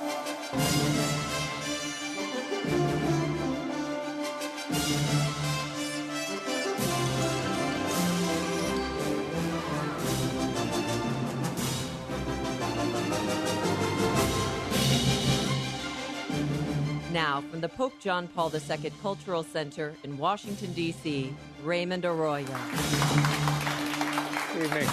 Now, from the Pope John Paul II Cultural Center in Washington, D.C., Raymond Arroyo. Good evening.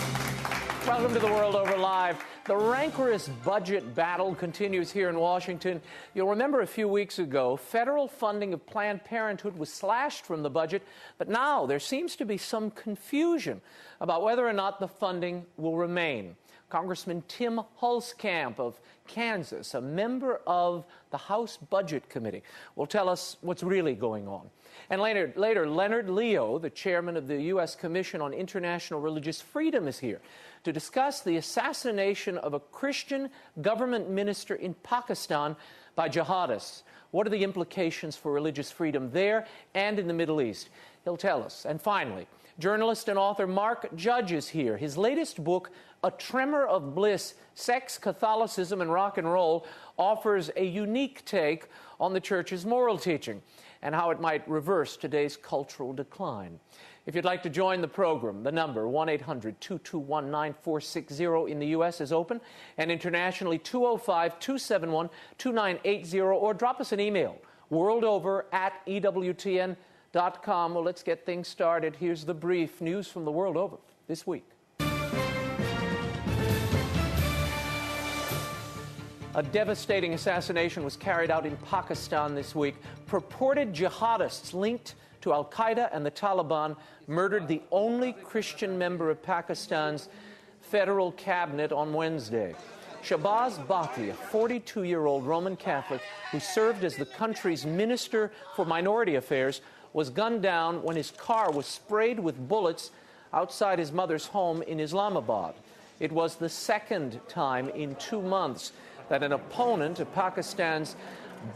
Welcome to The World Over Live. The rancorous budget battle continues here in Washington. You'll remember a few weeks ago, federal funding of Planned Parenthood was slashed from the budget, but now there seems to be some confusion about whether or not the funding will remain. Congressman Tim Huelkamp of Kansas, a member of the House Budget Committee, will tell us what's really going on. And later, Leonard, the chairman of the U.S. Commission on International Religious Freedom, is here to discuss the assassination of a Christian government minister in Pakistan by jihadists. What are the implications for religious freedom there and in the Middle East? He'll tell us. And finally, journalist and author Mark Judge is here. His latest book, A Tremor of Bliss, Sex, Catholicism, and Rock and Roll, offers a unique take on the Church's moral teaching and how it might reverse today's cultural decline. If you'd like to join the program, the number 1-800-221-9460 in the U.S. is open, and internationally 205-271-2980, or drop us an email, worldover@EWTN.com. Well, let's get things started. Here's the brief news from the world over this week. A devastating assassination was carried out in Pakistan this week. Purported jihadists linked to al-Qaeda and the Taliban murdered the only Christian member of Pakistan's federal cabinet on Wednesday. Shahbaz Bhatti, a 42-year-old Roman Catholic who served as the country's Minister for Minority Affairs, was gunned down when his car was sprayed with bullets outside his mother's home in Islamabad. It was the second time in 2 months that an opponent of Pakistan's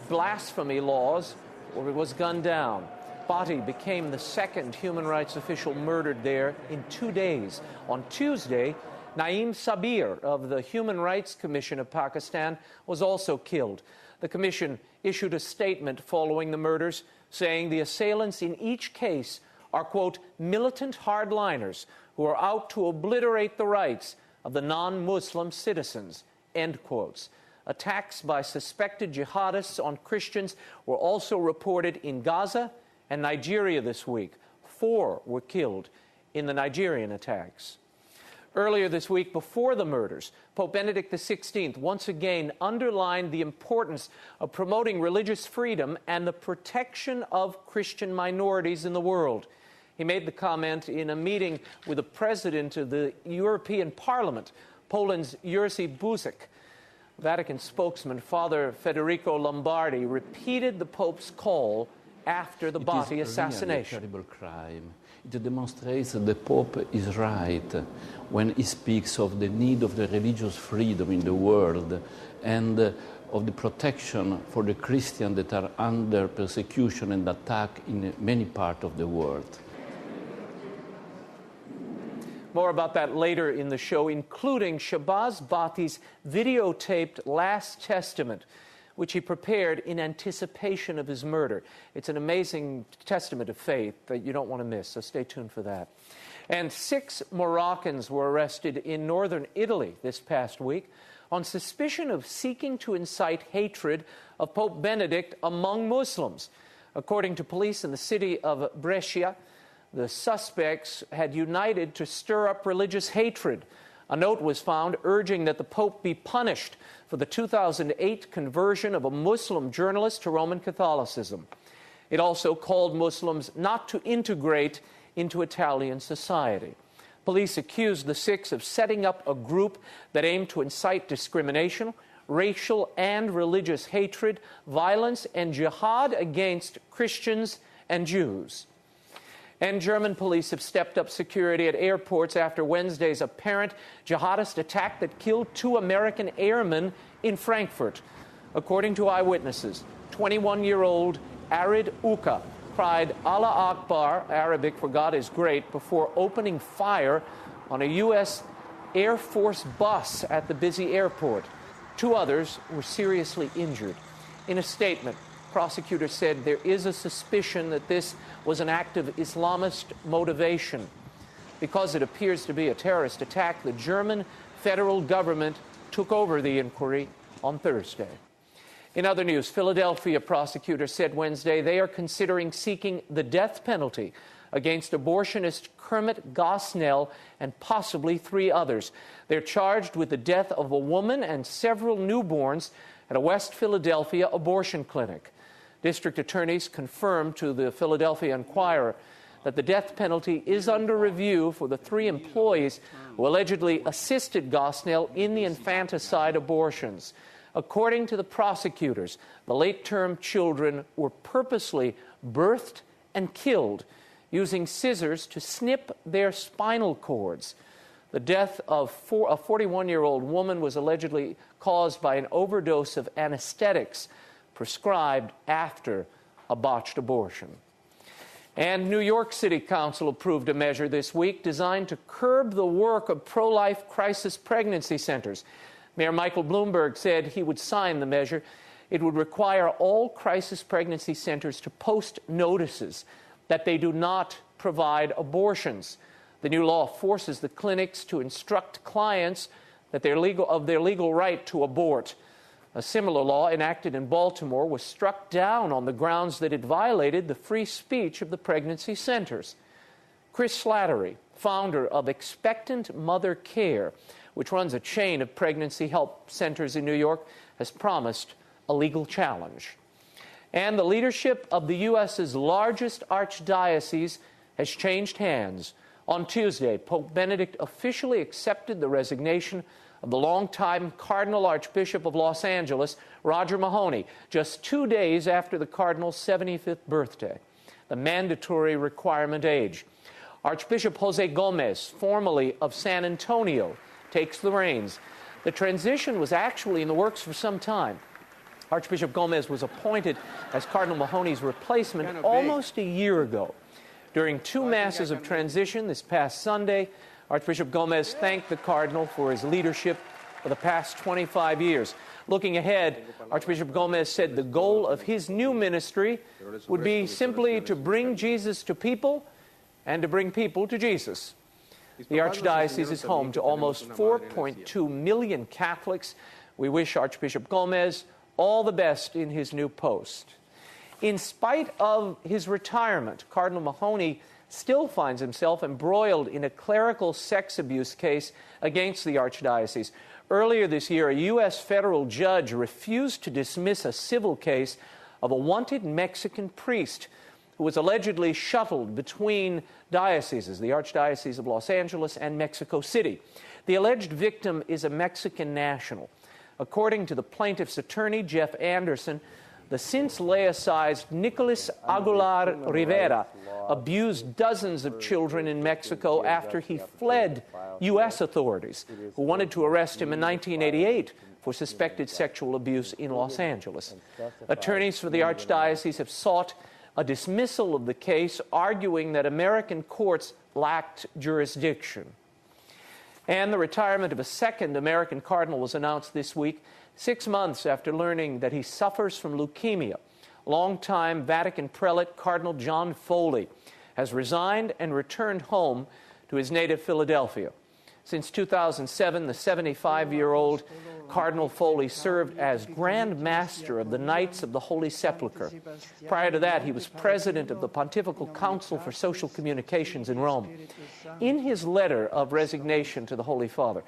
Blasphemy Laws was gunned down. Bhatti became the second human rights official murdered there in 2 days. On Tuesday, Naeem Sabir of the Human Rights Commission of Pakistan was also killed. The commission issued a statement following the murders, saying the assailants in each case are, quote, militant hardliners who are out to obliterate the rights of the non-Muslim citizens, end quotes. Attacks by suspected jihadists on Christians were also reported in Gaza and Nigeria this week. 4 were killed in the Nigerian attacks. Earlier this week, before the murders, Pope Benedict XVI once again underlined the importance of promoting religious freedom and the protection of Christian minorities in the world. He made the comment in a meeting with the president of the European Parliament, Poland's Jerzy Buzek. Vatican spokesman Father Federico Lombardi repeated the Pope's call after the Bhatti assassination. It is really a terrible crime. It demonstrates that the Pope is right when he speaks of the need of the religious freedom in the world and of the protection for the Christians that are under persecution and attack in many parts of the world. More about that later in the show, including Shahbaz Bhatti's videotaped Last Testament, which he prepared in anticipation of his murder. It's an amazing testament of faith that you don't want to miss, so stay tuned for that. And 6 Moroccans were arrested in northern Italy this past week on suspicion of seeking to incite hatred of Pope Benedict among Muslims. According to police in the city of Brescia, the suspects had united to stir up religious hatred. A note was found urging that the Pope be punished for the 2008 conversion of a Muslim journalist to Roman Catholicism. It also called Muslims not to integrate into Italian society. Police accused the 6 of setting up a group that aimed to incite discrimination, racial and religious hatred, violence, and jihad against Christians and Jews. And German police have stepped up security at airports after Wednesday's apparent jihadist attack that killed 2 American airmen in Frankfurt. According to eyewitnesses, 21-year-old Arid Uka cried Allah Akbar, Arabic for God is great, before opening fire on a U.S. Air Force bus at the busy airport. 2 others were seriously injured. In a statement, prosecutors said there is a suspicion that this was an act of Islamist motivation. Because it appears to be a terrorist attack, the German federal government took over the inquiry on Thursday. In other news, Philadelphia prosecutors said Wednesday they are considering seeking the death penalty against abortionist Kermit Gosnell and possibly 3 others. They're charged with the death of a woman and several newborns at a West Philadelphia abortion clinic. District attorneys confirmed to the Philadelphia Inquirer that the death penalty is under review for the 3 employees who allegedly assisted Gosnell in the infanticide abortions. According to the prosecutors, the late-term children were purposely birthed and killed using scissors to snip their spinal cords. The death of a 41-year-old woman was allegedly caused by an overdose of anesthetics prescribed after a botched abortion. And New York City Council approved a measure this week designed to curb the work of pro-life crisis pregnancy centers. Mayor Michael Bloomberg said he would sign the measure. It would require all crisis pregnancy centers to post notices that they do not provide abortions. The new law forces the clinics to instruct clients that their legal right to abort. A similar law enacted in Baltimore was struck down on the grounds that it violated the free speech of the pregnancy centers. Chris Slattery, founder of Expectant Mother Care, which runs a chain of pregnancy help centers in New York, has promised a legal challenge. And the leadership of the U.S.'s largest archdiocese has changed hands. On Tuesday, Pope Benedict officially accepted the resignation of the longtime Cardinal Archbishop of Los Angeles, Roger Mahony, just 2 days after the Cardinal's 75th birthday, the mandatory requirement age. Archbishop Jose Gomez, formerly of San Antonio, takes the reins. The transition was actually in the works for some time. Archbishop Gomez was appointed as Cardinal Mahony's replacement almost a year ago. During 2 masses of transition this past Sunday, Archbishop Gomez thanked the Cardinal for his leadership for the past 25 years. Looking ahead, Archbishop Gomez said the goal of his new ministry would be simply to bring Jesus to people and to bring people to Jesus. The Archdiocese is home to almost 4.2 million Catholics. We wish Archbishop Gomez all the best in his new post. In spite of his retirement, Cardinal Mahony still finds himself embroiled in a clerical sex abuse case against the Archdiocese. Earlier this year, a U.S. federal judge refused to dismiss a civil case of a wanted Mexican priest who was allegedly shuttled between dioceses, the Archdiocese of Los Angeles and Mexico City. The alleged victim is a Mexican national. According to the plaintiff's attorney, Jeff Anderson, the since laicized Nicolas Aguilar Rivera abused dozens of children in Mexico after he fled U.S. authorities who wanted to arrest him in 1988 for suspected sexual abuse in Los Angeles. Attorneys for the Archdiocese have sought a dismissal of the case, arguing that American courts lacked jurisdiction. And the retirement of a second American cardinal was announced this week, 6 months after learning that he suffers from leukemia. Longtime Vatican prelate Cardinal John Foley has resigned and returned home to his native Philadelphia. Since 2007, the 75-year-old Cardinal Foley served as Grand Master of the Knights of the Holy Sepulchre. Prior to that, he was president of the Pontifical Council for Social Communications in Rome. In his letter of resignation to the Holy Father,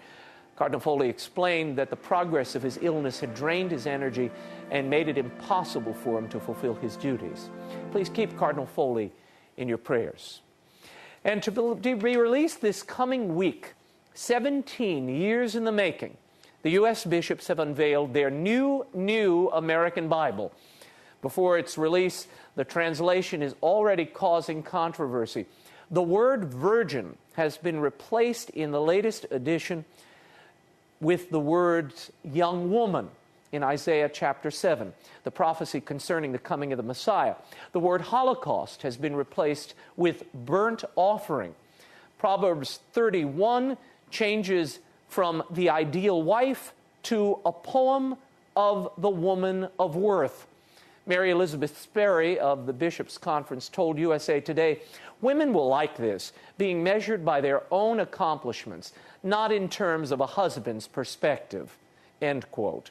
Cardinal Foley explained that the progress of his illness had drained his energy and made it impossible for him to fulfill his duties. Please keep Cardinal Foley in your prayers. And to be released this coming week, 17 years in the making, the U.S. bishops have unveiled their new American Bible. Before its release, the translation is already causing controversy. The word virgin has been replaced in the latest edition with the words young woman in Isaiah chapter 7, the prophecy concerning the coming of the Messiah. The word Holocaust has been replaced with burnt offering. Proverbs 31 changes from the ideal wife to a poem of the woman of worth. Mary Elizabeth Sperry of the Bishops' Conference told USA Today, "Women will like this, being measured by their own accomplishments, not in terms of a husband's perspective." End quote.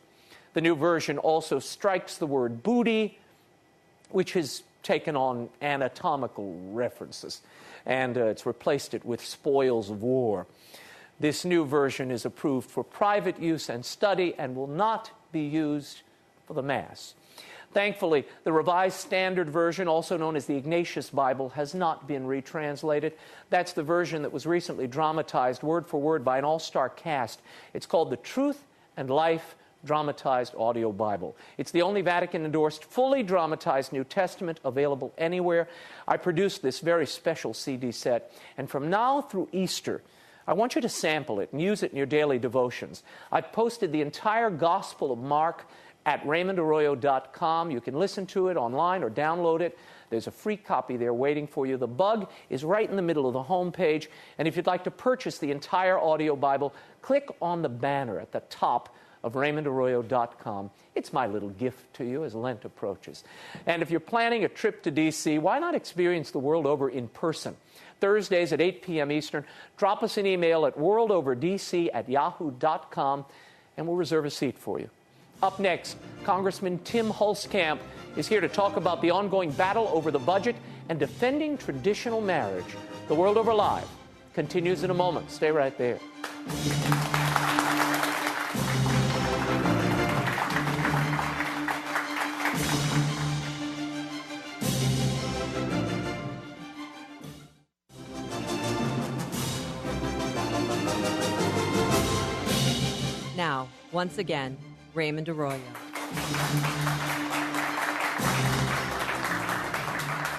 The new version also strikes the word booty, which has taken on anatomical references, and it's replaced it with spoils of war. This new version is approved for private use and study and will not be used for the Mass. Thankfully, the Revised Standard Version, also known as the Ignatius Bible, has not been retranslated. That's the version that was recently dramatized word for word by an all-star cast. It's called the Truth and Life Dramatized Audio Bible. It's the only Vatican-endorsed, fully dramatized New Testament available anywhere. I produced this very special CD set, and from now through Easter, I want you to sample it and use it in your daily devotions. I've posted the entire Gospel of Mark at RaymondArroyo.com. You can listen to it online or download it. There's a free copy there waiting for you. The bug is right in the middle of the home page. And if you'd like to purchase the entire audio Bible, click on the banner at the top of RaymondArroyo.com. It's my little gift to you as Lent approaches. And if you're planning a trip to D.C., why not experience the world over in person? Thursdays at 8 p.m. Eastern. Drop us an email at worldoverdc@yahoo.com, and we'll reserve a seat for you. Up next, Congressman Tim Huelkamp is here to talk about the ongoing battle over the budget and defending traditional marriage. The World Over Live continues in a moment. Stay right there. Now, once again, Raymond Arroyo.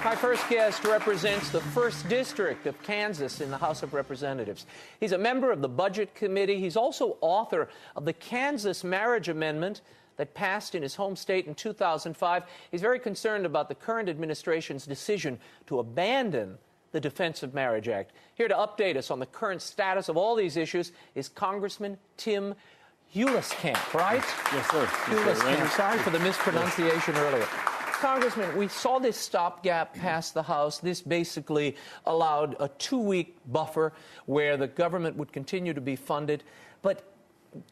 My first guest represents the 1st District of Kansas in the House of Representatives. He's a member of the Budget Committee. He's also author of the Kansas Marriage Amendment that passed in his home state in 2005. He's very concerned about the current administration's decision to abandon the Defense of Marriage Act. Here to update us on the current status of all these issues is Congressman Tim Huelkamp, right? Yes, sir. Huelkamp. Sorry for the mispronunciation earlier. Congressman, we saw this stopgap pass the House. This basically allowed a 2-week buffer where the government would continue to be funded. But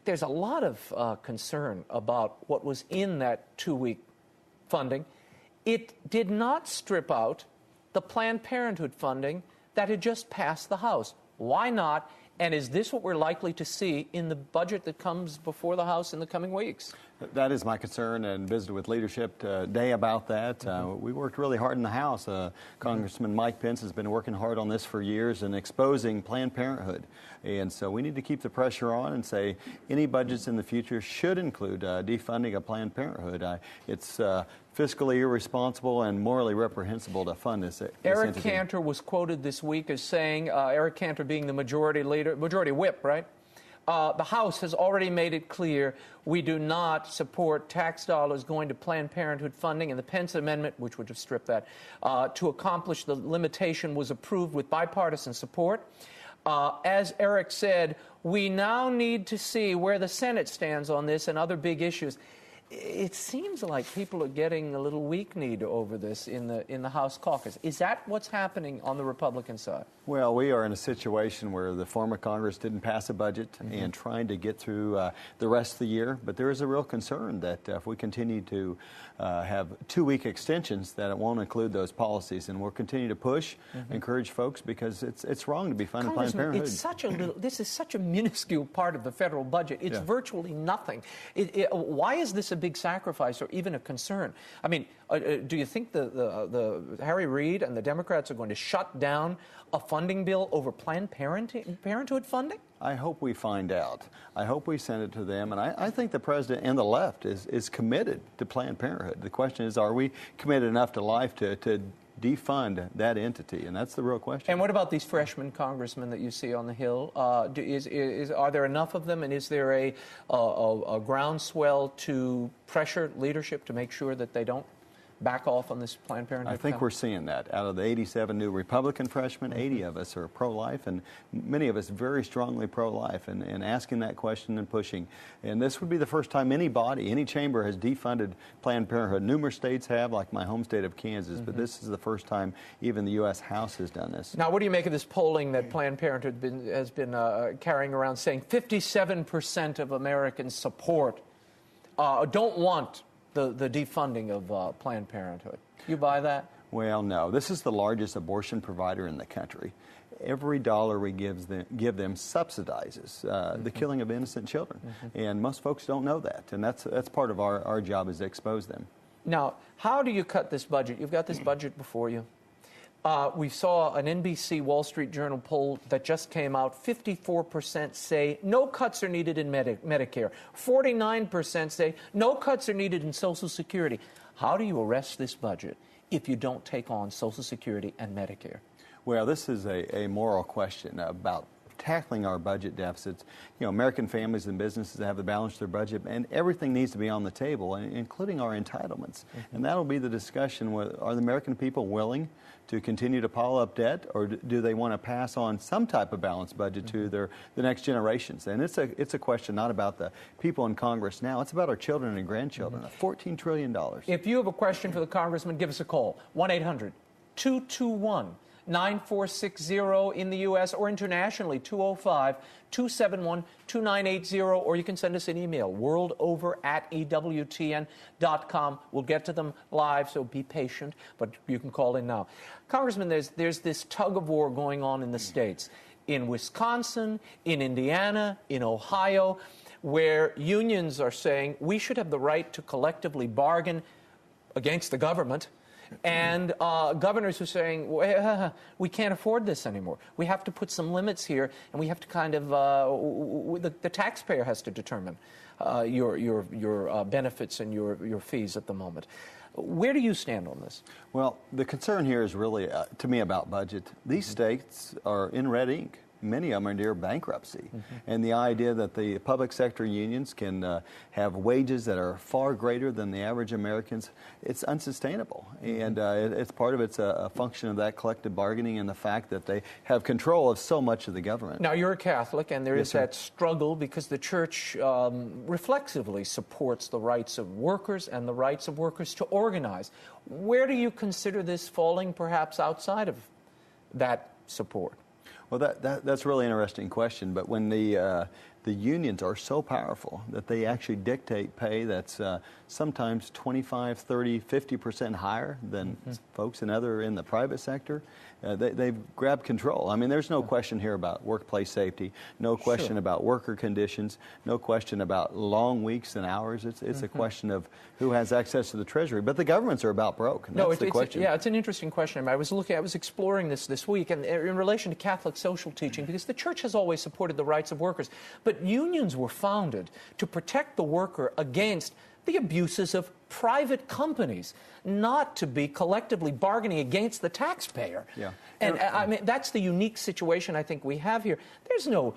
there's a lot of concern about what was in that 2-week funding. It did not strip out the Planned Parenthood funding that had just passed the House. Why not? And is this what we're likely to see in the budget that comes before the House in the coming weeks? That is my concern, and visited with leadership today about that. We worked really hard in the House. Congressman Mike Pence has been working hard on this for years and exposing Planned Parenthood. And so we need to keep the pressure on and say any budgets in the future should include defunding of Planned Parenthood. It's fiscally irresponsible and morally reprehensible to fund this Eric entity. Cantor was quoted this week as saying, Eric Cantor being the majority whip, right? The House has already made it clear we do not support tax dollars going to Planned Parenthood funding, and the Pence Amendment, which would have stripped that, to accomplish the limitation was approved with bipartisan support. As Eric said, we now need to see where the Senate stands on this and other big issues. It seems like people are getting a little weak-kneed over this in the House caucus. Is that what's happening on the Republican side? Well, we are in a situation where the former Congress didn't pass a budget and trying to get through the rest of the year. But there is a real concern that if we continue to have 2-week extensions, that it won't include those policies. And we'll continue to push, encourage folks, because it's wrong to be funding Planned Parenthood. It's such a this is such a minuscule part of the federal budget. It's virtually nothing. Why is this a big sacrifice or even a concern? I mean, do you think the Harry Reid and the Democrats are going to shut down a funding bill over Planned Parenthood funding? I hope we find out. I hope we send it to them. And I think the president and the left is committed to Planned Parenthood. The question is, are we committed enough to life to defund that entity? And that's the real question. And what about these freshman congressmen that you see on the Hill? Are there enough of them? And is there a groundswell to pressure leadership to make sure that they don't back off on this Planned Parenthood? I think we're seeing that. Out of the 87 new Republican freshmen, 80 of us are pro-life, and many of us very strongly pro-life, and asking that question and pushing. And this would be the first time any body, any chamber has defunded Planned Parenthood. Numerous states have, like my home state of Kansas, but this is the first time even the U.S. House has done this. Now, what do you make of this polling that Planned Parenthood has been carrying around, saying 57% of Americans support, don't want the defunding of Planned Parenthood? You buy that? Well, no. This is the largest abortion provider in the country. Every dollar we give them subsidizes the killing of innocent children. And most folks don't know that. And that's part of our job, is to expose them. Now, how do you cut this budget? You've got this budget before you. We saw an NBC Wall Street Journal poll that just came out. 54% say no cuts are needed in Medicare. 49% say no cuts are needed in Social Security. How do you arrest this budget if you don't take on Social Security and Medicare? Well, this is a moral question about tackling our budget deficits. You know, American families and businesses have to balance their budget, and everything needs to be on the table, including our entitlements. And that'll be the discussion. Are the American people willing to continue to pile up debt, or do they want to pass on some type of balanced budget to the next generations? And it's a question not about the people in Congress now. It's about our children and grandchildren. $14 trillion. If you have a question for the congressman, give us a call. 1-800-221-9460 in the U.S. or internationally, 205-271-2980, or you can send us an email, worldover@EWTN.com. We'll get to them live, so be patient, but you can call in now. Congressman, there's this tug of war going on in the states, in Wisconsin, in Indiana, in Ohio, where unions are saying we should have the right to collectively bargain against the government. And governors are saying, well, we can't afford this anymore. We have to put some limits here, and we have to kind of, the taxpayer has to determine your benefits and your fees at the moment. Where do you stand on this? Well, the concern here is really, to me, about budget. These states are in red ink. Many of them are near bankruptcy. And the idea that the public sector unions can have wages that are far greater than the average Americans, it's unsustainable. And it's part of it's a function of that collective bargaining and the fact that they have control of so much of the government. Now, you're a Catholic, and there is that struggle because the church reflexively supports the rights of workers and the rights of workers to organize. Where do you consider this falling perhaps outside of that support? Well, that's a really interesting question. But when the unions are so powerful that they actually dictate pay that's sometimes 25, 30, 50% higher than folks in the private sector, they've grabbed control. I mean, there's no question here about workplace safety, no question about worker conditions, no question about long weeks and hours. It's a question of who has access to the Treasury. But the governments are about broke. And that's the question. Yeah, it's an interesting question. I was exploring this week, and in relation to Catholic social teaching, because the church has always supported the rights of workers, but unions were founded to protect the worker against the abuses of private companies, not to be collectively bargaining against the taxpayer. Yeah. And I mean, that's the unique situation I think we have here. There's no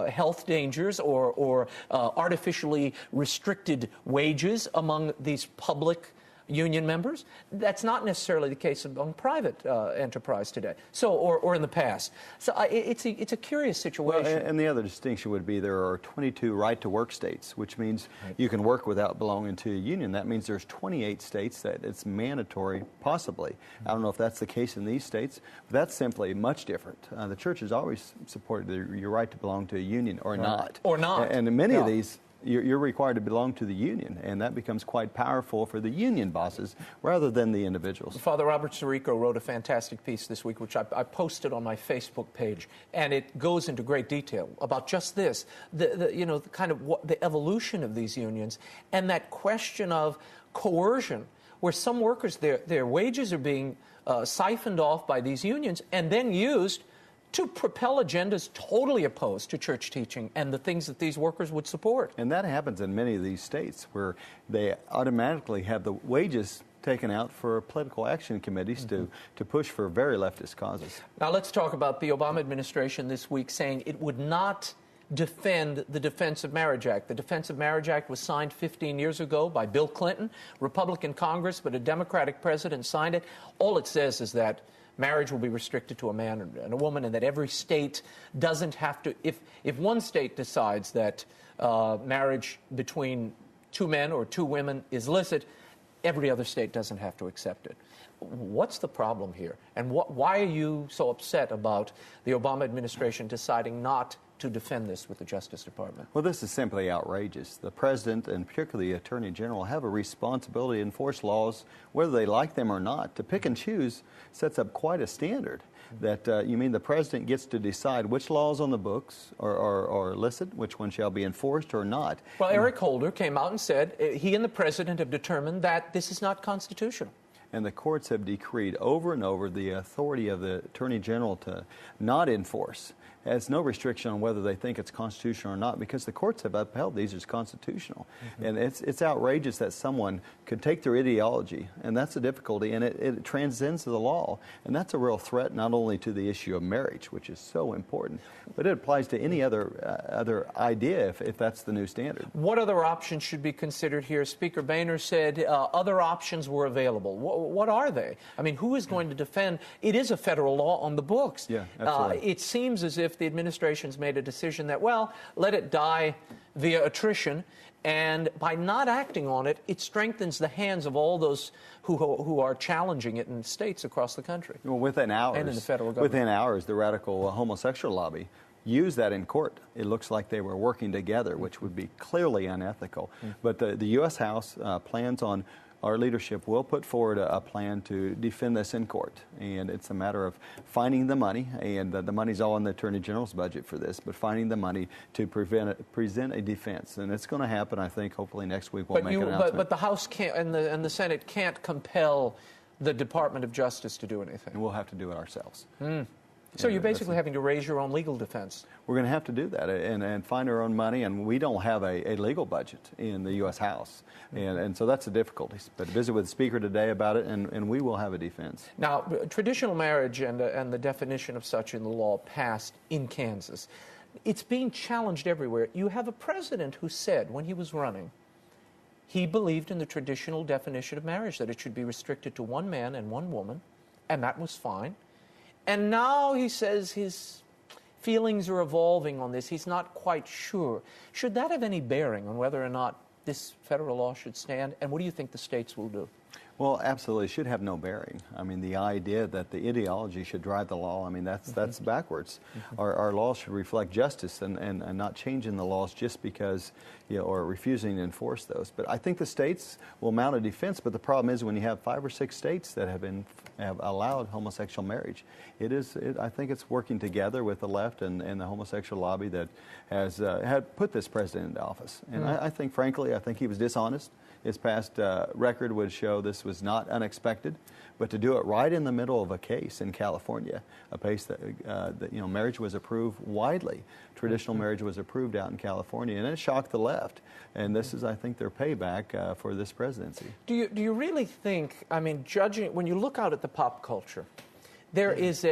health dangers or artificially restricted wages among these public union members. That's not necessarily the case among private enterprise today, or in the past. So it's a curious situation. Well, and the other distinction would be there are 22 right-to-work states, which means you can work without belonging to a union. That means there's 28 states that it's mandatory, possibly. I don't know if that's the case in these states, but that's simply much different. The church has always supported your right to belong to a union or not. Or not. And in many of these, you're required to belong to the union, and that becomes quite powerful for the union bosses rather than the individuals. Father Robert Sirico wrote a fantastic piece this week, which I posted on my Facebook page, and it goes into great detail about just this, the evolution of these unions, and that question of coercion, where some workers, their wages are being siphoned off by these unions and then used to propel agendas totally opposed to church teaching and the things that these workers would support. And that happens in many of these states where they automatically have the wages taken out for political action committees to push for very leftist causes. Now let's talk about the Obama administration this week saying it would not defend the Defense of Marriage Act. The Defense of Marriage Act was signed 15 years ago by Bill Clinton, Republican Congress, but a Democratic president signed it. All it says is that marriage will be restricted to a man and a woman, and that every state doesn't have to, if one state decides that marriage between two men or two women is licit, every other state doesn't have to accept it. What's the problem here? And why are you so upset about the Obama administration deciding not to defend this with the Justice Department? Well, this is simply outrageous. The President and particularly the Attorney General have a responsibility to enforce laws, whether they like them or not. To pick and choose sets up quite a standard. That you mean the President gets to decide which laws on the books are illicit, which one shall be enforced or not. Well, Eric Holder came out and said he and the President have determined that this is not constitutional. And the courts have decreed over and over the authority of the Attorney General to not enforce. Has no restriction on whether they think it's constitutional or not, because the courts have upheld these as constitutional. And it's outrageous that someone could take their ideology, and that's the difficulty, and it transcends the law. And that's a real threat not only to the issue of marriage, which is so important, but it applies to any other idea if that's the new standard. What other options should be considered here? Speaker Boehner said other options were available. What are they? I mean, who is going to defend? It is a federal law on the books. Yeah, absolutely. It seems as if the administration's made a decision that, well, let it die via attrition, and by not acting on it, it strengthens the hands of all those who are challenging it in states across the country. Well, within hours, and in the federal government. Within hours, the radical homosexual lobby used that in court. It looks like they were working together, which would be clearly unethical. But the U.S. House plans on, our leadership will put forward a plan to defend this in court. And it's a matter of finding the money, and the money's all in the Attorney General's budget for this, but finding the money to present a defense. And it's going to happen, I think, hopefully next week we'll make an announcement. But the House can't, and the Senate can't compel the Department of Justice to do anything. And we'll have to do it ourselves. So you're basically having to raise your own legal defense. We're going to have to do that and find our own money, and we don't have a legal budget in the U.S. House. And so that's the difficulty. But visit with the Speaker today about it, and we will have a defense. Now, traditional marriage and the definition of such in the law passed in Kansas. It's being challenged everywhere. You have a president who said when he was running, he believed in the traditional definition of marriage, that it should be restricted to one man and one woman, and that was fine. And now he says his feelings are evolving on this. He's not quite sure. Should that have any bearing on whether or not this federal law should stand? And what do you think the states will do? Well, absolutely. It should have no bearing. I mean, the idea that the ideology should drive the law, I mean, that's backwards. Our laws should reflect justice and not changing the laws just because, or refusing to enforce those. But I think the states will mount a defense, but the problem is when you have 5 or 6 states that have allowed homosexual marriage, I think it's working together with the left and the homosexual lobby that has had put this president into office. And I think, frankly, he was dishonest. His past record would show this was not unexpected, but to do it right in the middle of a case in California, a case that marriage was approved widely. Traditional marriage was approved out in California, and it shocked the left. And this is, I think, their payback for this presidency. Do you really think? I mean, judging when you look out at the pop culture, there is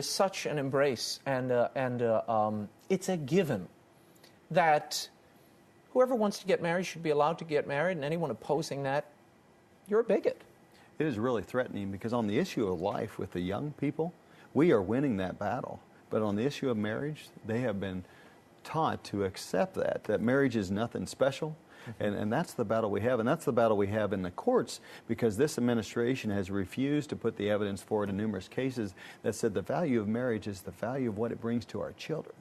such an embrace, and it's a given that whoever wants to get married should be allowed to get married, and anyone opposing that, you're a bigot. It is really threatening because on the issue of life with the young people, we are winning that battle. But on the issue of marriage, they have been taught to accept that marriage is nothing special. And that's the battle we have. And that's the battle we have in the courts because this administration has refused to put the evidence forward in numerous cases that said the value of marriage is the value of what it brings to our children.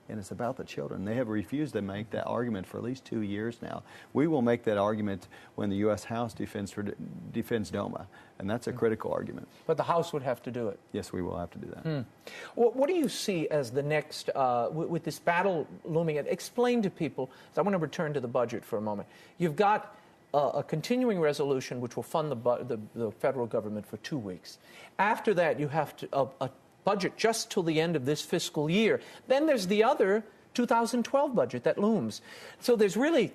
And it's about the children. They have refused to make that argument for at least 2 years now. We will make that argument when the U.S. House defends DOMA, and that's a critical argument. But the House would have to do it. Yes, we will have to do that. Well, what do you see as the next, with this battle looming? Explain to people, I want to return to the budget for a moment. You've got a continuing resolution which will fund the federal government for 2 weeks. After that, you have to a budget just till the end of this fiscal year. Then there's the other 2012 budget that looms. So there's really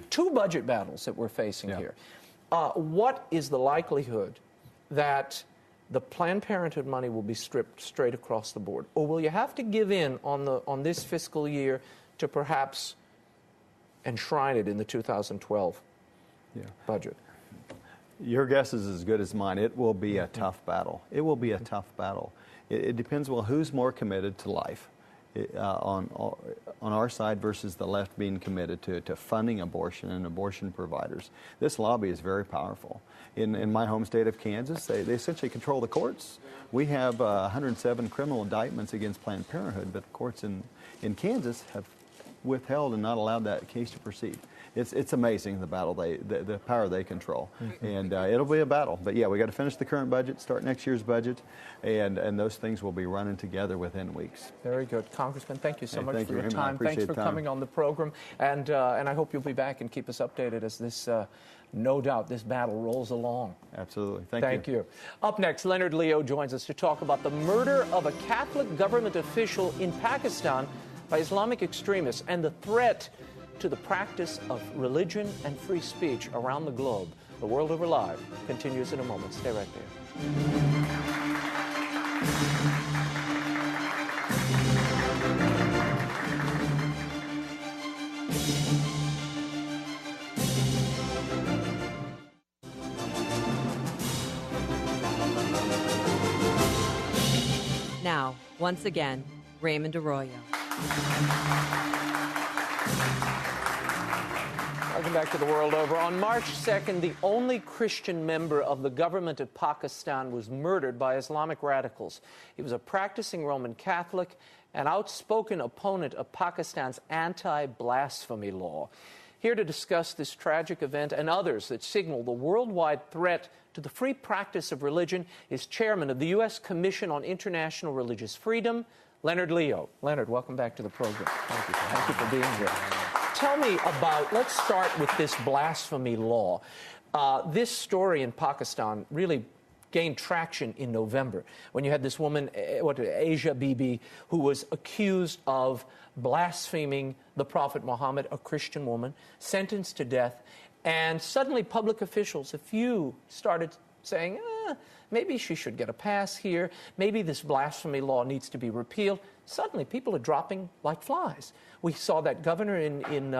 two budget battles that we're facing here. What is the likelihood that the Planned Parenthood money will be stripped straight across the board? Or will you have to give in on this fiscal year to perhaps enshrine it in the 2012 budget? Your guess is as good as mine. It will be a tough battle. It will be a tough battle. It depends, well, who's more committed to life on our side versus the left being committed to funding abortion and abortion providers. This lobby is very powerful. In my home state of Kansas, they essentially control the courts. We have 107 criminal indictments against Planned Parenthood, but the courts in Kansas have withheld and not allowed that case to proceed. It's amazing the battle the power they control, and it'll be a battle. But yeah, we got to finish the current budget, start next year's budget, and those things will be running together within weeks. Very good, Congressman. Thank you so much for your Raymond. time. Thanks for coming on the program, and I hope you'll be back and keep us updated as this. No doubt this battle rolls along. Absolutely. Thank you. Up next, Leonard Leo joins us to talk about the murder of a Catholic government official in Pakistan by Islamic extremists and the threat to the practice of religion and free speech around the globe. The World Over Live continues in a moment. Stay right there. Now, once again, Raymond Arroyo. Welcome back to The World Over. On March 2nd, the only Christian member of the government of Pakistan was murdered by Islamic radicals. He was a practicing Roman Catholic, an outspoken opponent of Pakistan's anti-blasphemy law. Here to discuss this tragic event and others that signal the worldwide threat to the free practice of religion is Chairman of the U.S. Commission on International Religious Freedom, Leonard Leo. Leonard, welcome back to the program. Thank you for being here. Tell me about, let's start with this blasphemy law. This story in Pakistan really gained traction in November when you had this woman, Asia Bibi, who was accused of blaspheming the Prophet Muhammad, a Christian woman, sentenced to death. And suddenly public officials, a few, started saying, maybe she should get a pass here. Maybe this blasphemy law needs to be repealed. Suddenly people are dropping like flies. We saw that governor in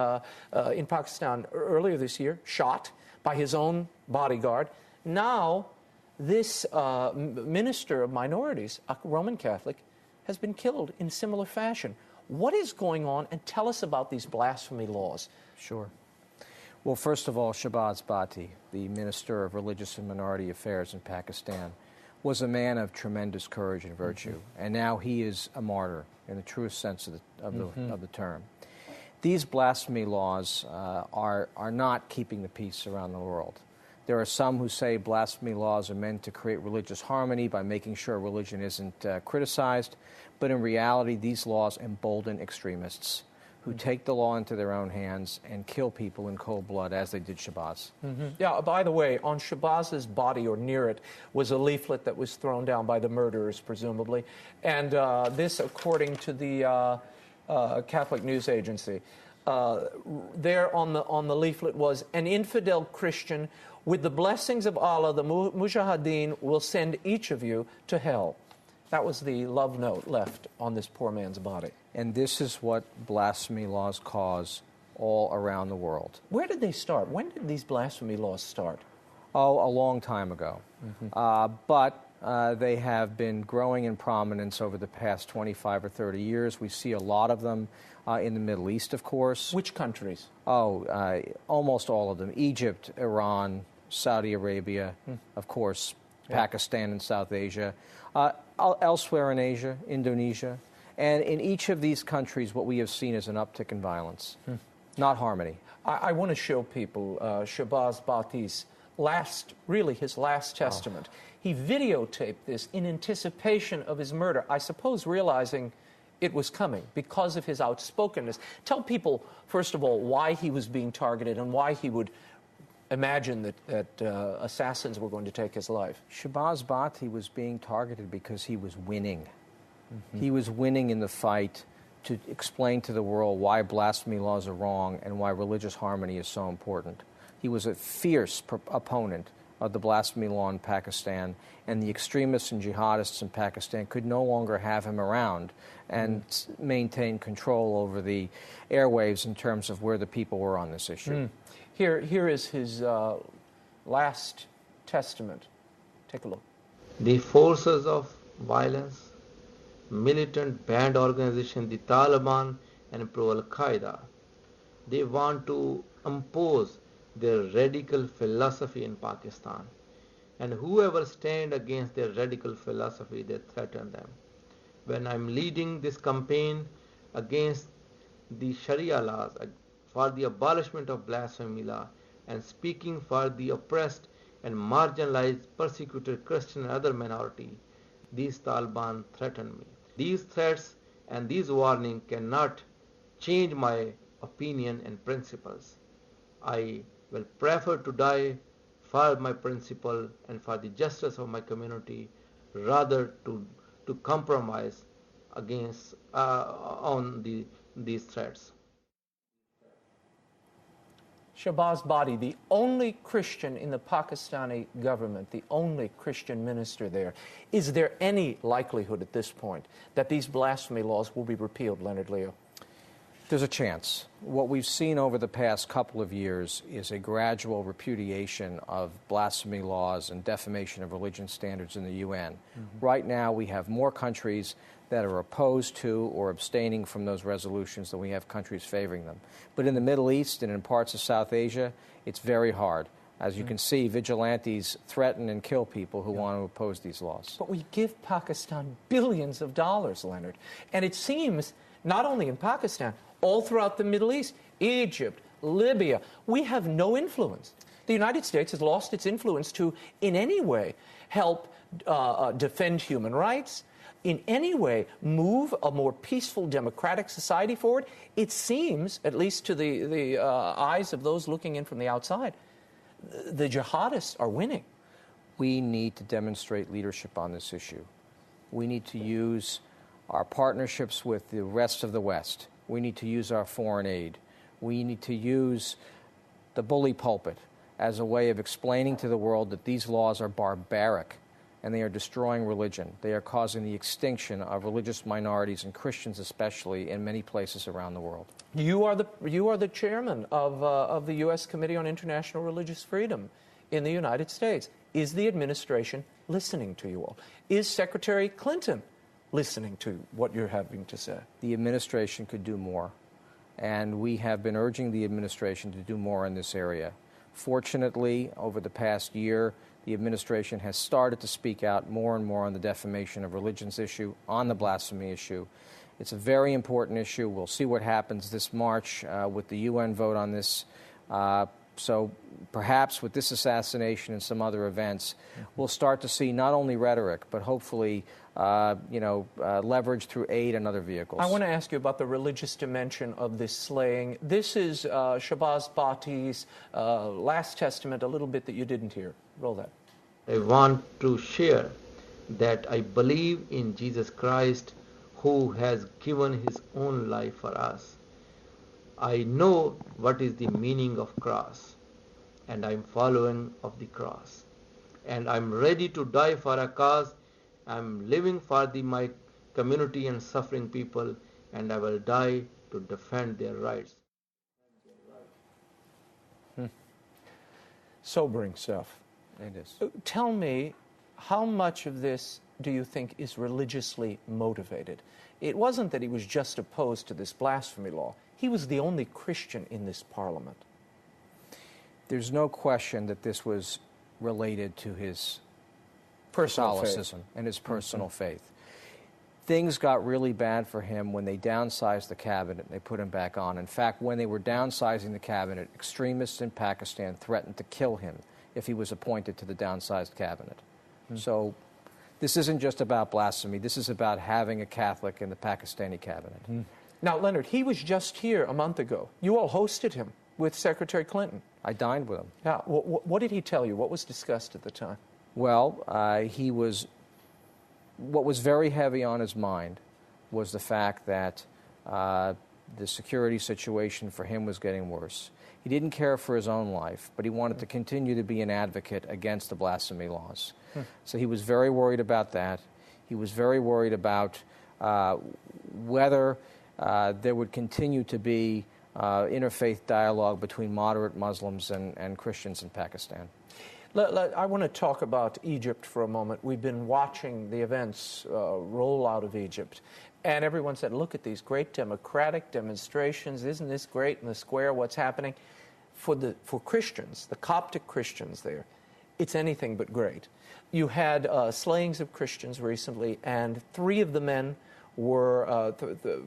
Pakistan earlier this year shot by his own bodyguard. Now this minister of minorities, a Roman Catholic, has been killed in similar fashion. What is going on? And tell us about these blasphemy laws. Sure. Well, first of all, Shahbaz Bhatti, the Minister of Religious and Minority Affairs in Pakistan, was a man of tremendous courage and virtue, and now he is a martyr in the truest sense of the term. These blasphemy laws are not keeping the peace around the world. There are some who say blasphemy laws are meant to create religious harmony by making sure religion isn't criticized, but in reality, these laws embolden extremists who take the law into their own hands and kill people in cold blood, as they did Shahbaz. Yeah, by the way, on Shahbaz's body or near it was a leaflet that was thrown down by the murderers, presumably. And this, according to the Catholic news agency, there on the leaflet was, an infidel Christian, with the blessings of Allah, the Mujahideen will send each of you to hell. That was the love note left on this poor man's body. And this is what blasphemy laws cause all around the world. Where did they start? When did these blasphemy laws start? Oh, a long time ago. But they have been growing in prominence over the past 25 or 30 years. We see a lot of them in the Middle East, of course. Which countries? Oh, almost all of them. Egypt, Iran, Saudi Arabia, of course, Pakistan and South Asia. Elsewhere in Asia, Indonesia. And in each of these countries, what we have seen is an uptick in violence, not harmony. I want to show people Shahbaz Bhatti's his last testament. He videotaped this in anticipation of his murder, I suppose realizing it was coming because of his outspokenness. Tell people, first of all, why he was being targeted and why he would imagine that assassins were going to take his life. Shahbaz Bhatti was being targeted because he was winning. He was winning in the fight to explain to the world why blasphemy laws are wrong and why religious harmony is so important. He was a fierce opponent of the blasphemy law in Pakistan, and the extremists and jihadists in Pakistan could no longer have him around and maintain control over the airwaves in terms of where the people were on this issue. Here is his last testament. Take a look. The forces of violence, militant band organization, the Taliban and pro-Al-Qaeda, they want to impose their radical philosophy in Pakistan. And whoever stand against their radical philosophy, they threaten them. When I'm leading this campaign against the Sharia laws, for the abolishment of blasphemy law, and speaking for the oppressed and marginalized, persecuted Christian and other minority, these Taliban threaten me. These threats and these warnings cannot change my opinion and principles. I will prefer to die for my principle and for the justice of my community rather to compromise against on these threats. Shahbaz Bhatti, the only Christian in the Pakistani government, the only Christian minister there. Is there any likelihood at this point that these blasphemy laws will be repealed, Leonard Leo? There's a chance. What we've seen over the past couple of years is a gradual repudiation of blasphemy laws and defamation of religion standards in the UN. Right now, we have more countries that are opposed to or abstaining from those resolutions than we have countries favoring them. But in the Middle East and in parts of South Asia, it's very hard. As you can see, vigilantes threaten and kill people who want to oppose these laws. But we give Pakistan billions of dollars, Leonard. And it seems, not only in Pakistan, all throughout the Middle East, Egypt, Libya, we have no influence. The United States has lost its influence to, in any way, help defend human rights, in any way move a more peaceful democratic society forward. It seems, at least to the eyes of those looking in from the outside, the jihadists are winning. We need to demonstrate leadership on this issue. We need to use our partnerships with the rest of the West. We need to use our foreign aid. We need to use the bully pulpit as a way of explaining to the world that these laws are barbaric and they are destroying religion. They are causing the extinction of religious minorities, and Christians especially, in many places around the world. You are the chairman of the U.S. Committee on International Religious Freedom in the United States. Is the administration listening to you all? Is Secretary Clinton listening to what you're having to say? The administration could do more, and we have been urging the administration to do more in this area. Fortunately, over the past year, the administration has started to speak out more and more on the defamation of religions issue, on the blasphemy issue. It's a very important issue. We'll see what happens this March with the UN vote on this. So perhaps with this assassination and some other events, we'll start to see not only rhetoric, but hopefully leverage through aid and other vehicles. I want to ask you about the religious dimension of this slaying. This is Shahbaz Bhatti's last testament, a little bit that you didn't hear. Roll that. I want to share that I believe in Jesus Christ, who has given his own life for us. I know what is the meaning of cross, and I'm following of the cross. And I'm ready to die for a cause. I'm living for my community and suffering people, and I will die to defend their rights. Sobering stuff. It is. Tell me, how much of this do you think is religiously motivated? It wasn't that he was just opposed to this blasphemy law. He was the only Christian in this parliament. There's no question that this was related to his Personal Catholicism faith. and his personal faith. Things got really bad for him when they downsized the cabinet and they put him back on. In fact, when they were downsizing the cabinet, extremists in Pakistan threatened to kill him if he was appointed to the downsized cabinet. So this isn't just about blasphemy. This is about having a Catholic in the Pakistani cabinet. Now, Leonard, he was just here a month ago. You all hosted him with Secretary Clinton. I dined with him. Now, what did he tell you? What was discussed at the time? Well, what was very heavy on his mind was the fact that the security situation for him was getting worse. He didn't care for his own life, but he wanted to continue to be an advocate against the blasphemy laws. So he was very worried about that. He was very worried about whether there would continue to be interfaith dialogue between moderate Muslims and Christians in Pakistan. I want to talk about Egypt for a moment. We've been watching the events roll out of Egypt, and everyone said, look at these great democratic demonstrations. Isn't this great in the square, what's happening? For Christians, the Coptic Christians there, it's anything but great. You had slayings of Christians recently, and 3 of the men were the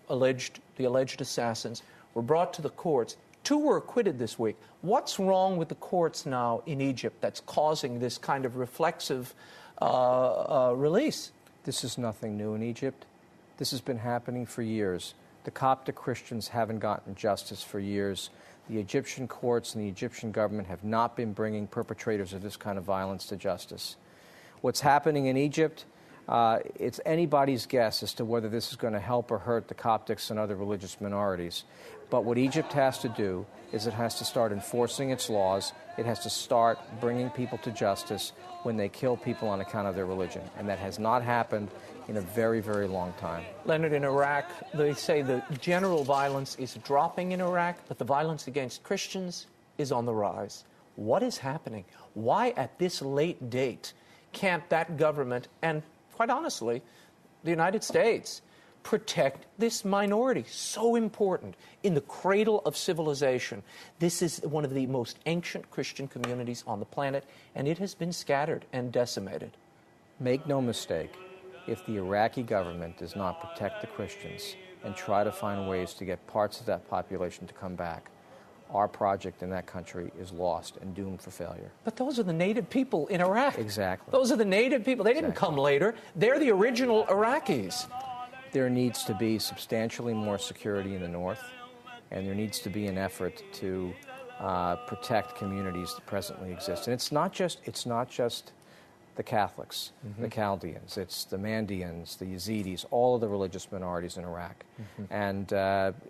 alleged assassins were brought to the courts. 2 were acquitted this week. What's wrong with the courts now in Egypt that's causing this kind of reflexive release? This is nothing new in Egypt. This has been happening for years. The Coptic Christians haven't gotten justice for years. The Egyptian courts and the Egyptian government have not been bringing perpetrators of this kind of violence to justice. What's happening in Egypt, it's anybody's guess as to whether this is going to help or hurt the Coptics and other religious minorities. But what Egypt has to do is it has to start enforcing its laws. It has to start bringing people to justice when they kill people on account of their religion. And that has not happened in a very, very long time. Leonard, in Iraq, they say the general violence is dropping in Iraq, but the violence against Christians is on the rise. What is happening? Why at this late date can't that government, and quite honestly, the United States, protect this minority, so important, in the cradle of civilization? This is one of the most ancient Christian communities on the planet, and it has been scattered and decimated. Make no mistake, if the Iraqi government does not protect the Christians and try to find ways to get parts of that population to come back, our project in that country is lost and doomed for failure. But those are the native people in Iraq. Exactly. Those are the native people. They didn't come later. They're the original Iraqis. There needs to be substantially more security in the north, and there needs to be an effort to protect communities that presently exist. And it's not just the Catholics, the Chaldeans, it's the Mandeans, the Yazidis, all of the religious minorities in Iraq. And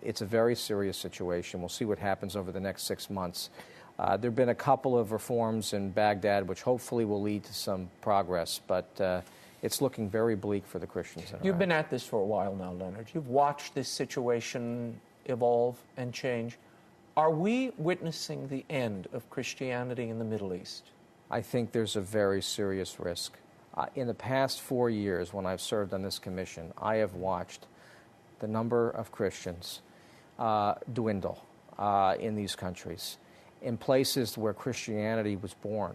it's a very serious situation. We'll see what happens over the next 6 months. There have been a couple of reforms in Baghdad which hopefully will lead to some progress, but it's looking very bleak for the Christians in Iraq. You've been at this for a while now, Leonard. You've watched this situation evolve and change. Are we witnessing the end of Christianity in the Middle East? I think there's a very serious risk. In the past 4 years, when I've served on this commission, I have watched the number of Christians dwindle in these countries, in places where Christianity was born.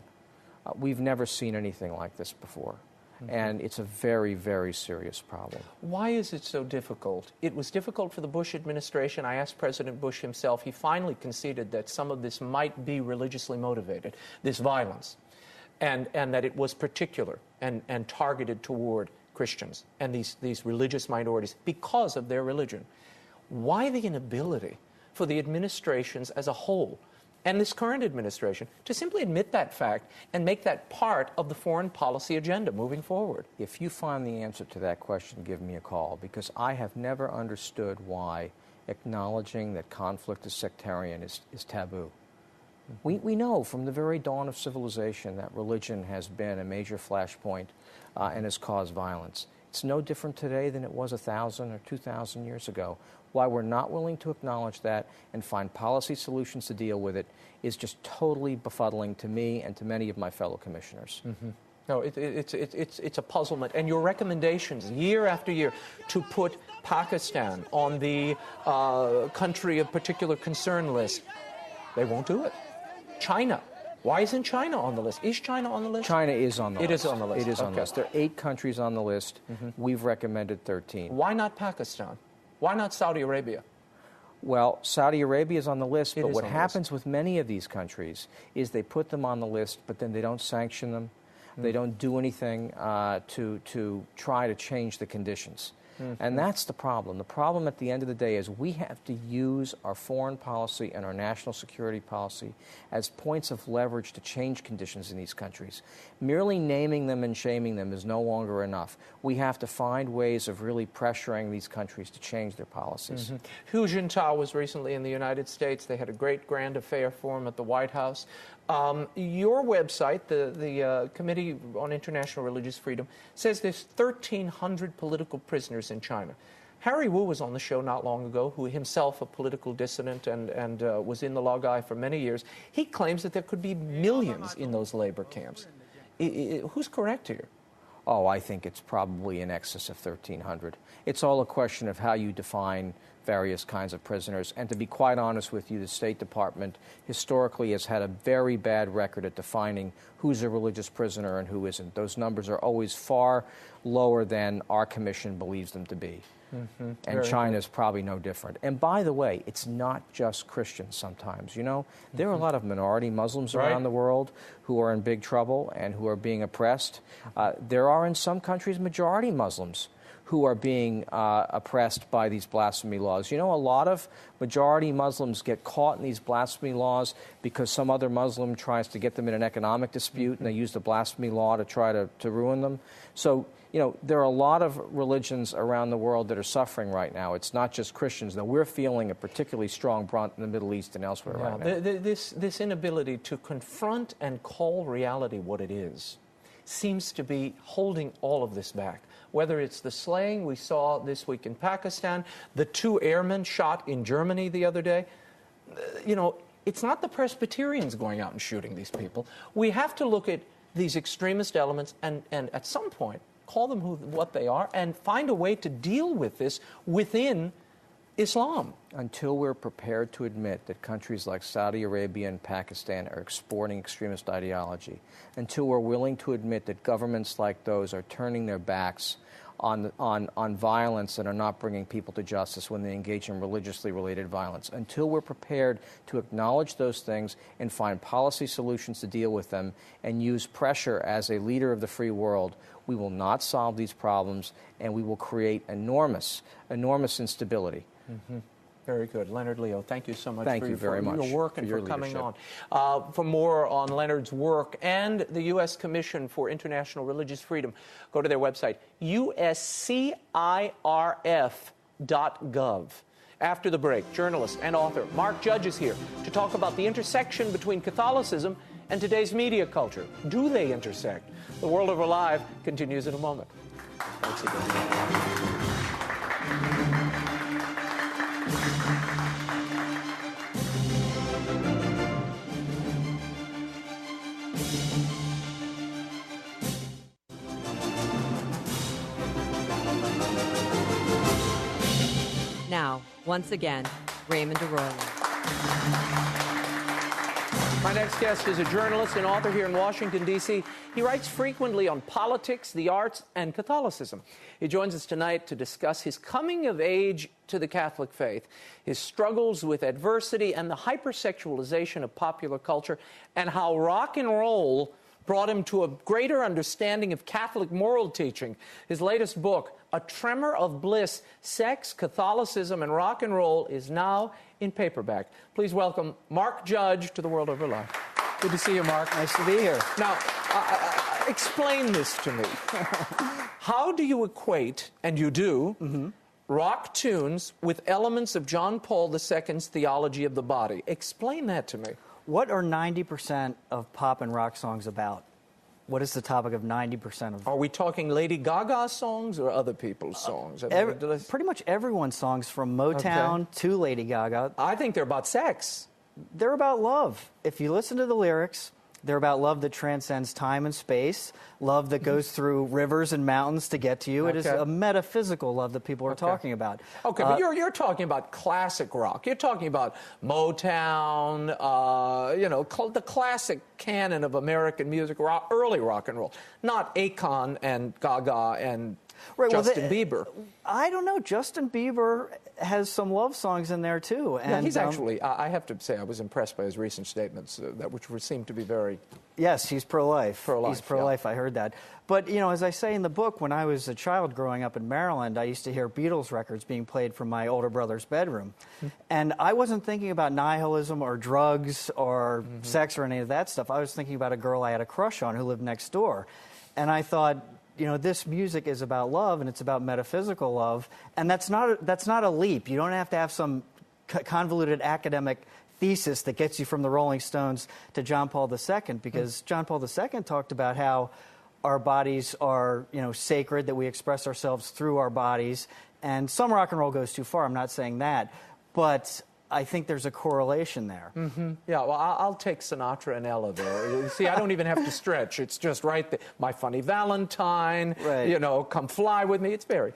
We've never seen anything like this before. And it's a very, very serious problem. Why is it so difficult? It was difficult for the Bush administration. I asked President Bush himself. He finally conceded that some of this might be religiously motivated, this violence, and that it was particular and targeted toward Christians and these religious minorities because of their religion. Why the inability for the administrations as a whole and this current administration to simply admit that fact and make that part of the foreign policy agenda moving forward? If you find the answer to that question, give me a call, because I have never understood why acknowledging that conflict is sectarian is taboo. We know from the very dawn of civilization that religion has been a major flashpoint and has caused violence. It's no different today than it was 1,000 or 2,000 years ago. Why we're not willing to acknowledge that and find policy solutions to deal with it is just totally befuddling to me and to many of my fellow commissioners. No, it's a puzzlement. And your recommendations year after year to put Pakistan on the country of particular concern list, they won't do it. China. Why isn't China on the list? Is China on the list? China is on the list. It is on the list. It is on the list. There are 8 countries on the list. We've recommended 13. Why not Pakistan? Why not Saudi Arabia? Well, Saudi Arabia is on the list, but what happens with many of these countries is they put them on the list, but then they don't sanction them. They don't do anything to try to change the conditions. And that's the problem. The problem at the end of the day is we have to use our foreign policy and our national security policy as points of leverage to change conditions in these countries. Merely naming them and shaming them is no longer enough. We have to find ways of really pressuring these countries to change their policies. Hu Jintao was recently in the United States. They had a great grand affair for him at the White House. Your website, the Committee on International Religious Freedom, says there's 1,300 political prisoners in China. Harry Wu was on the show not long ago, who himself a political dissident and was in the Laogai for many years. He claims that there could be millions in those labor camps. Who's correct here? Oh, I think it's probably in excess of 1,300. It's all a question of how you define various kinds of prisoners. And to be quite honest with you, the State Department historically has had a very bad record at defining who's a religious prisoner and who isn't. Those numbers are always far lower than our commission believes them to be. And China is probably no different. And by the way, it's not just Christians sometimes. You know, there are a lot of minority Muslims around the world who are in big trouble and who are being oppressed. There are in some countries majority Muslims who are being oppressed by these blasphemy laws. You know, a lot of majority Muslims get caught in these blasphemy laws because some other Muslim tries to get them in an economic dispute, and they use the blasphemy law to try to ruin them. So, you know, there are a lot of religions around the world that are suffering right now. It's not just Christians, though we're feeling a particularly strong brunt in the Middle East and elsewhere right now. This inability to confront and call reality what it is seems to be holding all of this back. Whether it's the slaying we saw this week in Pakistan, the 2 airmen shot in Germany the other day, you know, it's not the Presbyterians going out and shooting these people. We have to look at these extremist elements and at some point call them what they are and find a way to deal with this within Islam. Until we're prepared to admit that countries like Saudi Arabia and Pakistan are exporting extremist ideology, until we're willing to admit that governments like those are turning their backs on violence and are not bringing people to justice when they engage in religiously related violence, until we're prepared to acknowledge those things and find policy solutions to deal with them and use pressure as a leader of the free world, we will not solve these problems, and we will create enormous instability. Very good. Leonard Leo, thank you so much for your work and for coming leadership. on. For more on Leonard's work and the U.S. Commission for International Religious Freedom, go to their website, uscirf.gov. After the break, journalist and author Mark Judge is here to talk about the intersection between Catholicism and today's media culture. Do they intersect? The World Over Live continues in a moment. Thanks again. Now, once again, Raymond Arroyo. My next guest is a journalist and author here in Washington, D.C. He writes frequently on politics, the arts, and Catholicism. He joins us tonight to discuss his coming of age to the Catholic faith, his struggles with adversity, and the hypersexualization of popular culture, and how rock and roll brought him to a greater understanding of Catholic moral teaching. His latest book, A Tremor of Bliss, Sex, Catholicism, and Rock and Roll, is now in paperback. Please welcome Mark Judge to the World Over Live. Good to see you, Mark. Nice to be here. Now, explain this to me. How do you equate, and you do, rock tunes with elements of John Paul II's theology of the body? Explain that to me. What are 90% of pop and rock songs about? What is the topic of 90% of... Are we talking Lady Gaga songs or other people's songs? Pretty much everyone's songs, from Motown to Lady Gaga. I think they're about sex. They're about love. If you listen to the lyrics, they're about love that transcends time and space, love that goes through rivers and mountains to get to you. It is a metaphysical love that people are talking about. Okay, but you're talking about classic rock. You're talking about Motown, the classic canon of American music, early rock and roll, not Akon and Gaga and Right, Justin Bieber. I don't know. Justin Bieber has some love songs in there, too. And, yeah, he's actually, I have to say, I was impressed by his recent statements, which seem to be very... Yes, he's pro-life. Pro-life, he's pro-life, yeah. I heard that. But, you know, as I say in the book, when I was a child growing up in Maryland, I used to hear Beatles records being played from my older brother's bedroom. And I wasn't thinking about nihilism or drugs or sex or any of that stuff. I was thinking about a girl I had a crush on who lived next door. And I thought, you know, this music is about love, and it's about metaphysical love, and that's not a leap. You don't have to have some convoluted academic thesis that gets you from the Rolling Stones to John Paul II, because John Paul II talked about how our bodies are, you know, sacred, that we express ourselves through our bodies, and some rock and roll goes too far. I'm not saying that, but I think there's a correlation there. Yeah, well, I'll take Sinatra and Ella there. You see, I don't even have to stretch. It's just right there. My Funny Valentine, right. You know, Come Fly With Me. It's very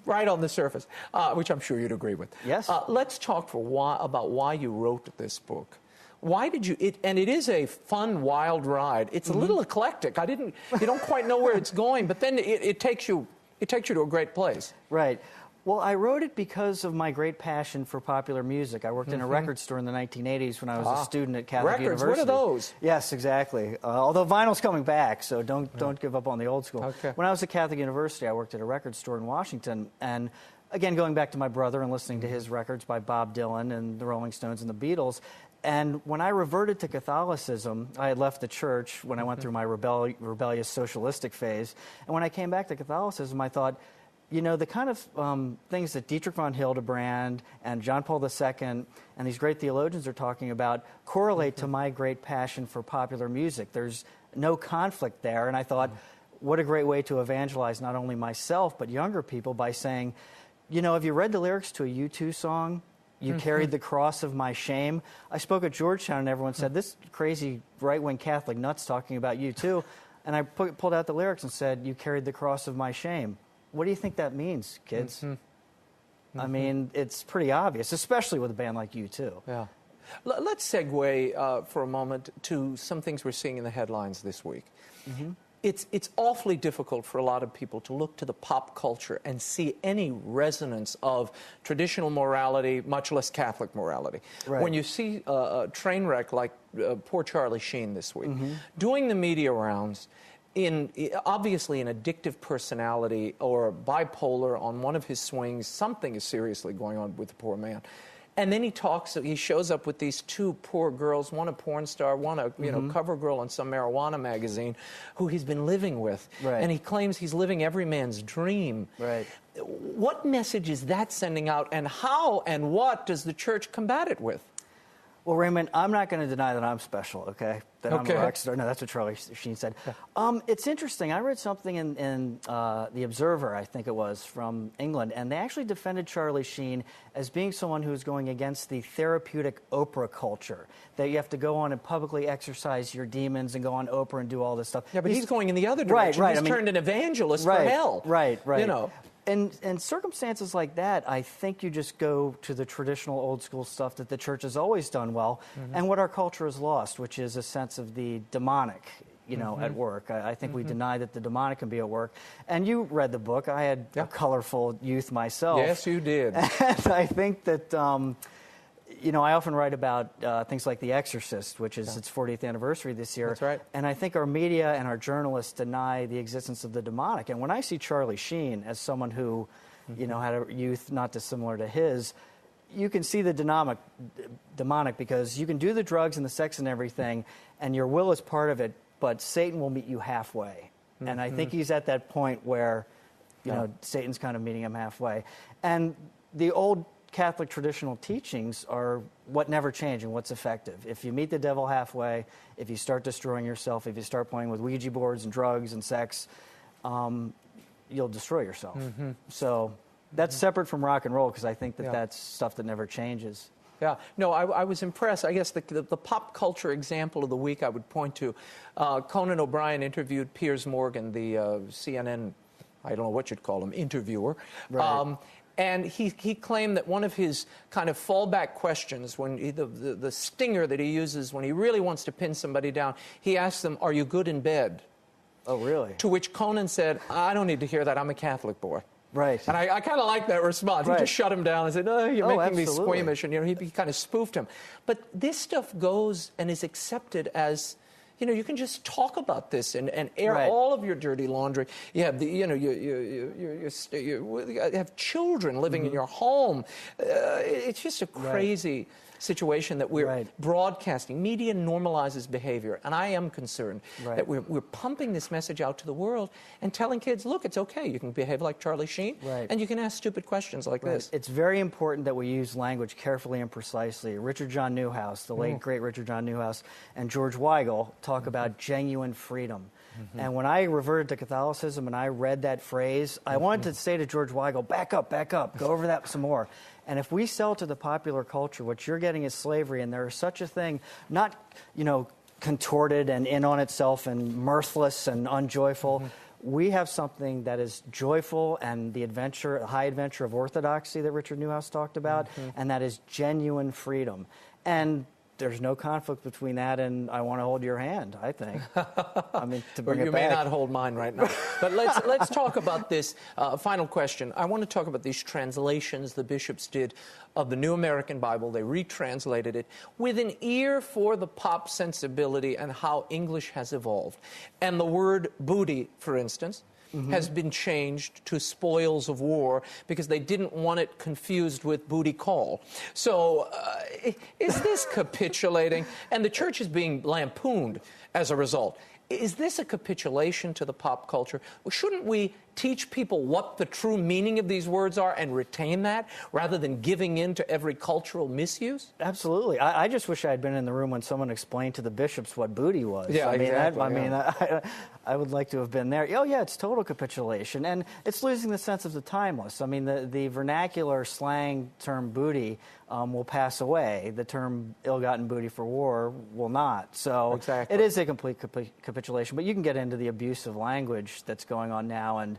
right on the surface, which I'm sure you'd agree with. Yes. Let's talk about why you wrote this book. Why did you? And it is a fun, wild ride. It's a little eclectic. You don't quite know where it's going, but then it takes you to a great place. Right. Well, I wrote it because of my great passion for popular music. I worked in a record store in the 1980s when I was a student at Catholic University. Records, what are those? Yes, exactly. Although vinyl's coming back, so don't give up on the old school. Okay. When I was at Catholic University, I worked at a record store in Washington, and again, going back to my brother and listening to his records by Bob Dylan and the Rolling Stones and the Beatles. And when I reverted to Catholicism, I had left the church when I went through my rebellious socialistic phase. And when I came back to Catholicism, I thought, you know, the kind of things that Dietrich von Hildebrand and John Paul II and these great theologians are talking about correlate to my great passion for popular music. There's no conflict there. And I thought, what a great way to evangelize not only myself, but younger people by saying, you know, have you read the lyrics to a U2 song? You carried the cross of my shame. I spoke at Georgetown and everyone said, this crazy right-wing Catholic nuts talking about U2. And I pulled out the lyrics and said, you carried the cross of my shame. What do you think that means, kids? I mean, it's pretty obvious, especially with a band like U2. Yeah. Let's segue for a moment to some things we're seeing in the headlines this week. It's awfully difficult for a lot of people to look to the pop culture and see any resonance of traditional morality, much less Catholic morality. Right. When you see a train wreck like poor Charlie Sheen this week, doing the media rounds, obviously an addictive personality or bipolar on one of his swings, something is seriously going on with the poor man. And then he shows up with these two poor girls, one a porn star, one a cover girl in some marijuana magazine, who he's been living with. Right. And he claims he's living every man's dream. Right. What message is that sending out, and how and what does the church combat it with? Well, Raymond, I'm not going to deny that I'm special, okay? That I'm a rock star. No, that's what Charlie Sheen said. It's interesting. I read something in The Observer, I think it was, from England, and they actually defended Charlie Sheen as being someone who was going against the therapeutic Oprah culture, that you have to go on and publicly exercise your demons and go on Oprah and do all this stuff. Yeah, but he's going in the other direction. Right. He's turned an evangelist for hell. Right. You know. In circumstances like that, I think you just go to the traditional old school stuff that the church has always done well, and what our culture has lost, which is a sense of the demonic, at work. I think we deny that the demonic can be at work. And you read the book. I had a colorful youth myself. Yes, you did. And I think that, I often write about things like The Exorcist, which is its 40th anniversary this year. That's right. And I think our media and our journalists deny the existence of the demonic. And when I see Charlie Sheen as someone who, had a youth not dissimilar to his, you can see the demonic because you can do the drugs and the sex and everything, and your will is part of it, but Satan will meet you halfway. And I think he's at that point where, Satan's kind of meeting him halfway. And the old Catholic traditional teachings are what never change and what's effective. If you meet the devil halfway, if you start destroying yourself, if you start playing with Ouija boards and drugs and sex, you'll destroy yourself. So that's separate from rock and roll because I think that that's stuff that never changes. Yeah. No, I was impressed. I guess the pop culture example of the week I would point to, Conan O'Brien interviewed Piers Morgan, the CNN, I don't know what you'd call him, interviewer. Right. And he claimed that one of his kind of fallback questions, when the stinger that he uses when he really wants to pin somebody down, he asks them, "Are you good in bed?" Oh, really? To which Conan said, I don't need to hear that. I'm a Catholic boy. Right. And I kind of like that response. Right. He just shut him down and said, no, you're making me absolutely. squeamish. And, he kind of spoofed him. But this stuff goes and is accepted as, you can just talk about this and air Right. all of your dirty laundry. You have you have children living in your home. It's just a crazy situation that we're broadcasting. Media normalizes behavior, and I am concerned that we're pumping this message out to the world and telling kids, look, it's okay. You can behave like Charlie Sheen, and you can ask stupid questions like this. It's very important that we use language carefully and precisely. Richard John Newhouse, the late, great Richard John Newhouse, and George Weigel talk about genuine freedom. And when I reverted to Catholicism and I read that phrase, I wanted to say to George Weigel, back up, go over that some more. And if we sell to the popular culture, what you're getting is slavery, and there is such a thing, not, contorted and in on itself and mirthless and unjoyful. We have something that is joyful and the high adventure of orthodoxy that Richard Newhouse talked about, and that is genuine freedom. And there's no conflict between that and I want to hold your hand, I think. I mean, to bring you it back. may not hold mine right now. But let's talk about this. Final question. I want to talk about these translations the bishops did of the New American Bible. They retranslated it with an ear for the pop sensibility and how English has evolved. And the word booty, for instance, has been changed to spoils of war because they didn't want it confused with booty call. So is this capitulating? And the church is being lampooned as a result. Is this a capitulation to the pop culture? Well, shouldn't we teach people what the true meaning of these words are and retain that rather than giving in to every cultural misuse? Absolutely. I just wish I had been in the room when someone explained to the bishops what booty was. Yeah, I would like to have been there. Oh, yeah, it's total capitulation. And it's losing the sense of the timeless. I mean, the vernacular slang term booty will pass away. The term ill-gotten booty for war will not. So it is a complete capitulation. But you can get into the abuse of language that's going on now, and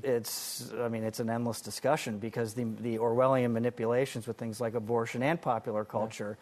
it's an endless discussion because the Orwellian manipulations with things like abortion and popular culture,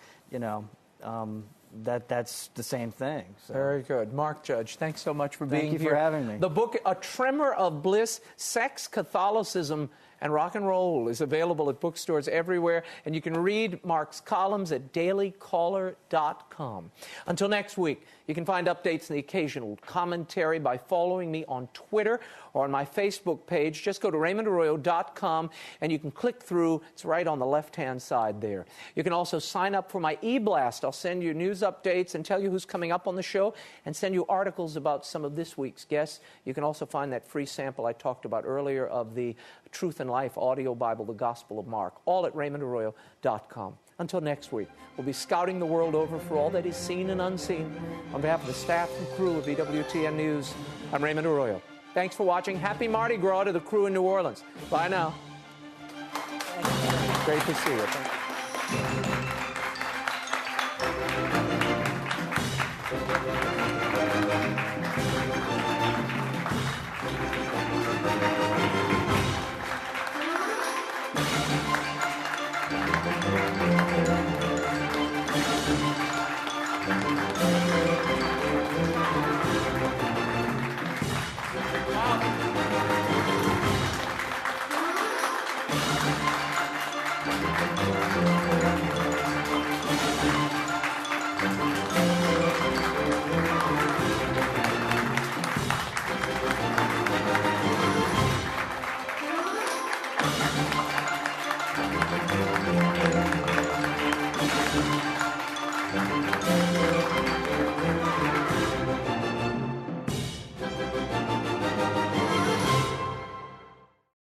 that's the same thing. So. Very good. Mark Judge, thanks so much for being here. Thank you for having me. The book, A Tremor of Bliss, Sex, Catholicism, and Rock and Roll is available at bookstores everywhere, and you can read Mark's columns at dailycaller.com. Until next week, you can find updates and the occasional commentary by following me on Twitter or on my Facebook page. Just go to RaymondArroyo.com, and you can click through. It's right on the left-hand side there. You can also sign up for my e-blast. I'll send you news updates and tell you who's coming up on the show and send you articles about some of this week's guests. You can also find that free sample I talked about earlier of the Truth and Life audio Bible, The Gospel of Mark, all at RaymondArroyo.com. Until next week, we'll be scouting the world over for all that is seen and unseen. On behalf of the staff and crew of EWTN News, I'm Raymond Arroyo. Thanks for watching. Happy Mardi Gras to the crew in New Orleans. Bye now. Great to see you. Thank you.